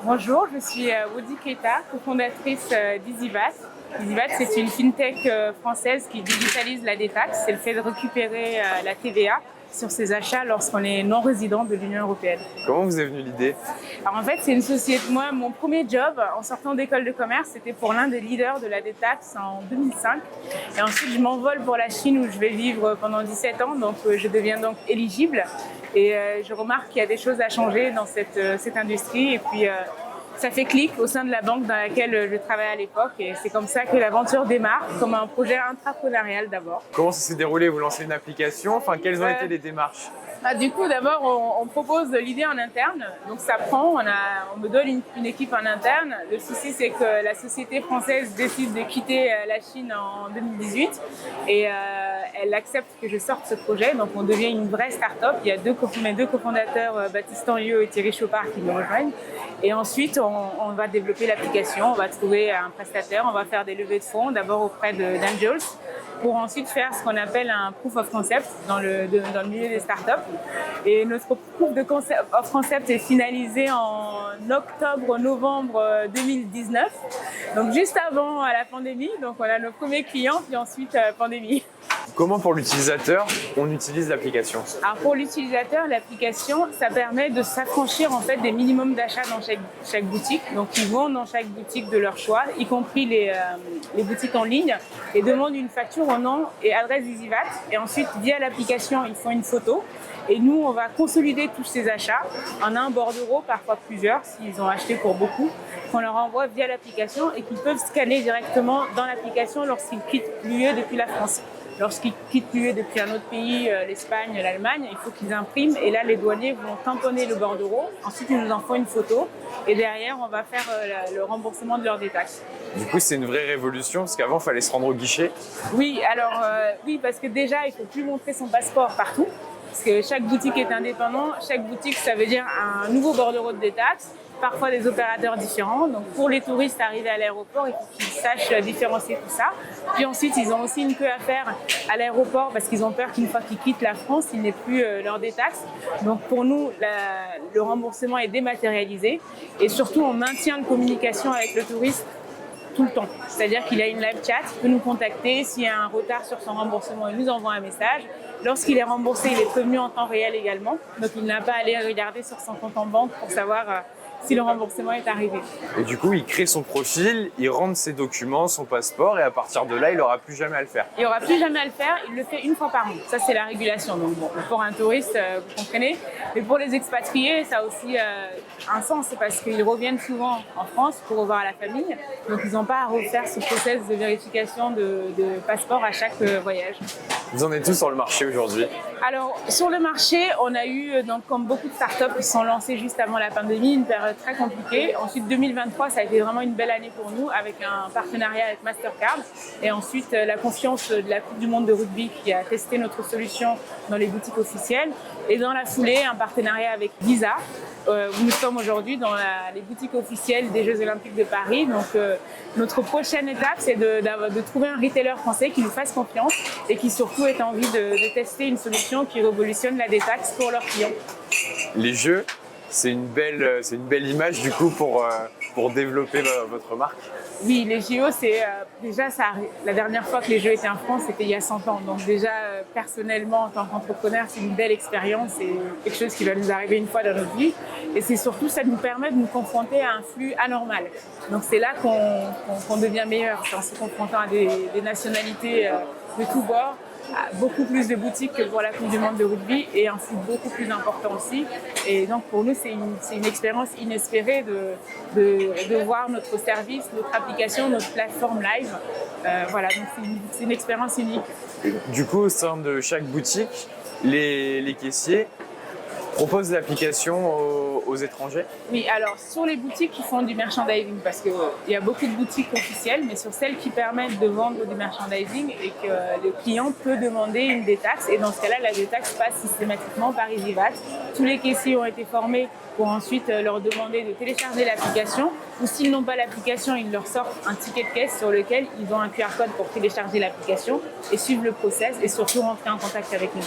Bonjour, je suis Woody Keita, cofondatrice d'EasyVat. EasyVat, c'est une fintech française qui digitalise la détaxe. C'est le fait de récupérer la TVA sur ses achats lorsqu'on est non-résident de l'Union européenne. Comment vous est venue l'idée? Alors en fait, c'est une société. Moi, mon premier job en sortant d'école de commerce, c'était pour l'un des leaders de la détaxe en 2005. Et ensuite, je m'envole pour la Chine où je vais vivre pendant 17 ans. Donc, je deviens donc éligible. Et je remarque qu'il y a des choses à changer dans cette industrie. Et puis, ça fait clic au sein de la banque dans laquelle je travaillais à l'époque. Et c'est comme ça que l'aventure démarre, comme un projet intrapreneurial d'abord. Comment ça s'est déroulé? Vous lancez une application? Enfin, quelles ont été les démarches? Du coup, d'abord, on propose l'idée en interne. Donc, ça prend. On me donne une équipe en interne. Le souci, c'est que la société française décide de quitter la Chine en 2018 et elle accepte que je sorte ce projet. Donc, on devient une vraie start-up. Il y a mes deux cofondateurs, Baptiste Henriot et Thierry Chopard, qui me rejoignent. Et ensuite, on va développer l'application. On va trouver un prestataire. On va faire des levées de fonds, d'abord auprès d'Angels, pour ensuite faire ce qu'on appelle un proof of concept dans le milieu des startups. Et notre proof of concept est finalisé en octobre-novembre 2019, donc juste avant la pandémie. Donc on a nos premiers clients, puis ensuite pandémie. Comment pour l'utilisateur on utilise l'application? Alors pour l'utilisateur, l'application, ça permet de s'affranchir en fait des minimums d'achat dans chaque boutique. Donc ils vont dans chaque boutique de leur choix, y compris les boutiques en ligne, et demandent une facture au nom et adresse d'EasyVat. Et ensuite, via l'application, ils font une photo. Et nous, on va consolider tous ces achats en un bordereau, parfois plusieurs, s'ils ont acheté pour beaucoup, qu'on leur envoie via l'application et qu'ils peuvent scanner directement dans l'application lorsqu'ils quittent l'UE depuis la France. Lorsqu'ils quittent l'UE depuis un autre pays, l'Espagne, l'Allemagne, il faut qu'ils impriment. Et là, les douaniers vont tamponner le bordereau. Ensuite, ils nous en font une photo. Et derrière, on va faire le remboursement de leur détaxe. Du coup, c'est une vraie révolution, parce qu'avant, il fallait se rendre au guichet. Oui, alors oui, parce que déjà, il ne faut plus montrer son passeport partout. Parce que chaque boutique est indépendante. Chaque boutique, ça veut dire un nouveau bordereau de détaxe, parfois des opérateurs différents. Donc pour les touristes arrivés à l'aéroport, il faut qu'ils sachent différencier tout ça. Puis ensuite, ils ont aussi une queue à faire à l'aéroport parce qu'ils ont peur qu'une fois qu'ils quittent la France, ils n'aient plus leur détaxe. Donc pour nous, le remboursement est dématérialisé. Et surtout, on maintient une communication avec le touriste tout le temps. C'est-à-dire qu'il a une live chat, il peut nous contacter. S'il y a un retard sur son remboursement, il nous envoie un message. Lorsqu'il est remboursé, il est prévenu en temps réel également. Donc il n'a pas à aller regarder sur son compte en banque pour savoir si le remboursement est arrivé. Et du coup, il crée son profil, il rentre ses documents, son passeport, et à partir de là, il n'aura plus jamais à le faire. Il n'aura plus jamais à le faire, il le fait une fois par an. Ça, c'est la régulation. Donc bon, pour un touriste, vous comprenez. Mais pour les expatriés, ça a aussi un sens. C'est parce qu'ils reviennent souvent en France pour revoir la famille. Donc ils n'ont pas à refaire ce process de vérification de passeport à chaque voyage. Vous en êtes tous sur le marché aujourd'hui? Alors, sur le marché, on a eu, donc, comme beaucoup de startups qui sont lancées juste avant la pandémie, une période très compliquée. Ensuite, 2023, ça a été vraiment une belle année pour nous avec un partenariat avec Mastercard. Et ensuite, la confiance de la Coupe du Monde de rugby qui a testé notre solution dans les boutiques officielles. Et dans la foulée, un partenariat avec Visa, où nous sommes aujourd'hui dans les boutiques officielles des Jeux Olympiques de Paris. Donc, notre prochaine étape, c'est de trouver un retailer français qui nous fasse confiance et qui surtout ait envie de tester une solution qui révolutionne la détaxe pour leurs clients. Les jeux, c'est une belle image du coup pour développer votre marque. Oui, les JO, c'est déjà la dernière fois que les Jeux étaient en France, c'était il y a 100 ans. Donc déjà, personnellement, en tant qu'entrepreneur, c'est une belle expérience. C'est quelque chose qui va nous arriver une fois dans notre vie. Et c'est surtout, ça nous permet de nous confronter à un flux anormal. Donc c'est là qu'on devient meilleur, en se confrontant à des nationalités de tous bords, beaucoup plus de boutiques que pour la Coupe du Monde de rugby et un flux beaucoup plus important aussi. Et donc pour nous, c'est une expérience inespérée de voir notre service, notre application, notre plateforme live. Voilà, donc c'est une expérience unique. Du coup, au sein de chaque boutique, les caissiers proposent l'application aux étrangers? Oui, alors sur les boutiques qui font du merchandising, parce qu'il y a beaucoup de boutiques officielles, mais sur celles qui permettent de vendre du merchandising et que le client peut demander une détaxe. Et dans ce cas-là, la détaxe passe systématiquement par EasyVat. Tous les caissiers ont été formés pour ensuite leur demander de télécharger l'application. Ou s'ils n'ont pas l'application, ils leur sortent un ticket de caisse sur lequel ils ont un QR code pour télécharger l'application et suivre le process et surtout rentrer en contact avec nous.